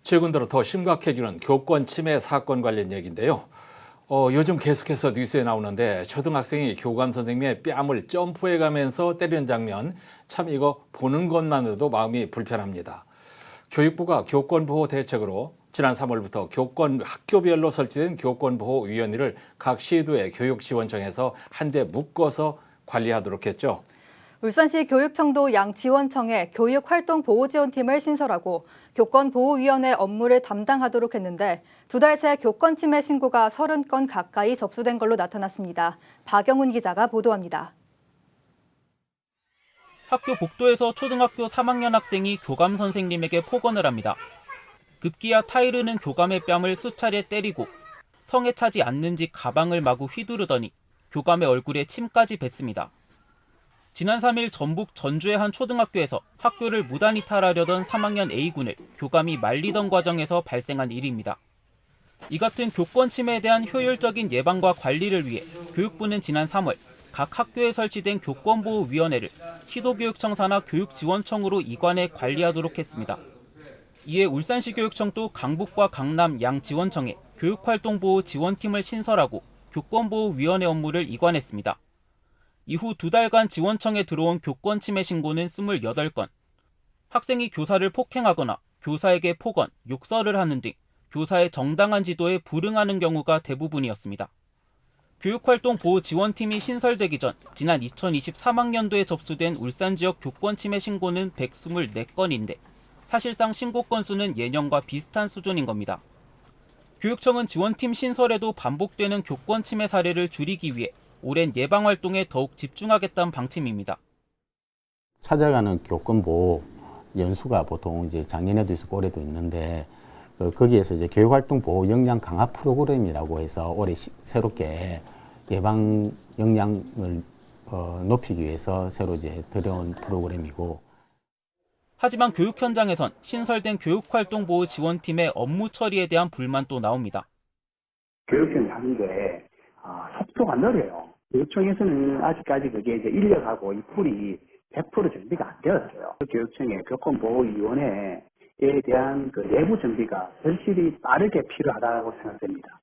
최근 들어 더 심각해지는 교권 침해 사건 관련 얘기인데요. 요즘 계속해서 뉴스에 나오는데 초등학생이 교감 선생님의 뺨을 점프해가면서 때리는 장면, 참 이거 보는 것만으로도 마음이 불편합니다. 교육부가 교권보호 대책으로 지난 3월부터 학교별로 설치된 교권보호위원회를 각 시도의 교육지원청에서 한데 묶어서 관리하도록 했죠. 울산시 교육청도 양 지원청에 교육활동보호지원팀을 신설하고 교권보호위원회 업무를 담당하도록 했는데 2달 새 교권 침해 신고가 30건 가까이 접수된 걸로 나타났습니다. 박영훈 기자가 보도합니다. 학교 복도에서 초등학교 3학년 학생이 교감 선생님에게 폭언을 합니다. 급기야 타이르는 교감의 뺨을 수차례 때리고 성에 차지 않는지 가방을 마구 휘두르더니 교감의 얼굴에 침까지 뱉습니다. 지난 3일 전북 전주의 한 초등학교에서 학교를 무단 이탈하려던 3학년 A군을 교감이 말리던 과정에서 발생한 일입니다. 이 같은 교권 침해에 대한 효율적인 예방과 관리를 위해 교육부는 지난 3월 각 학교에 설치된 교권보호위원회를 시도교육청 산하 교육지원청으로 이관해 관리하도록 했습니다. 이에 울산시 교육청도 강북과 강남 양 지원청에 교육활동보호 지원팀을 신설하고 교권보호위원회 업무를 이관했습니다. 이후 2달간 지원청에 들어온 교권 침해 신고는 28건. 학생이 교사를 폭행하거나 교사에게 폭언, 욕설을 하는 등 교사의 정당한 지도에 불응하는 경우가 대부분이었습니다. 교육활동보호지원팀이 신설되기 전 지난 2023학년도에 접수된 울산 지역 교권 침해 신고는 124건인데 사실상 신고 건수는 예년과 비슷한 수준인 겁니다. 교육청은 지원팀 신설에도 반복되는 교권 침해 사례를 줄이기 위해 오랜 예방 활동에 더욱 집중하겠다는 방침입니다. 찾아가는 교권보호 연수가 보통 이제 작년에도 있었고 올해도 있는데 거기에서 이제 교육활동 보호 역량 강화 프로그램이라고 해서 올해 새롭게 예방 역량을 높이기 위해서 새로 이제 들여온 프로그램이고. 하지만 교육 현장에선 신설된 교육활동보호 지원팀의 업무 처리에 대한 불만도 나옵니다. 교육청이 하는데 속도가 느려요. 교육청에서는 아직까지 그게 이제 인력하고 이 풀이 100% 준비가 안 되었어요. 교육청의 교권보호위원회에 대한 그 내부 준비가 절실히 빠르게 필요하다고 생각됩니다.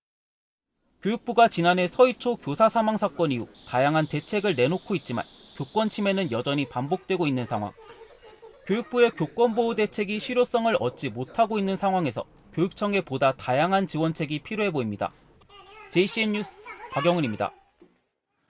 교육부가 지난해 서희초 교사 사망 사건 이후 다양한 대책을 내놓고 있지만 교권 침해는 여전히 반복되고 있는 상황. 교육부의 교권보호 대책이 실효성을 얻지 못하고 있는 상황에서 교육청에 보다 다양한 지원책이 필요해 보입니다. JCN 뉴스 박영훈입니다.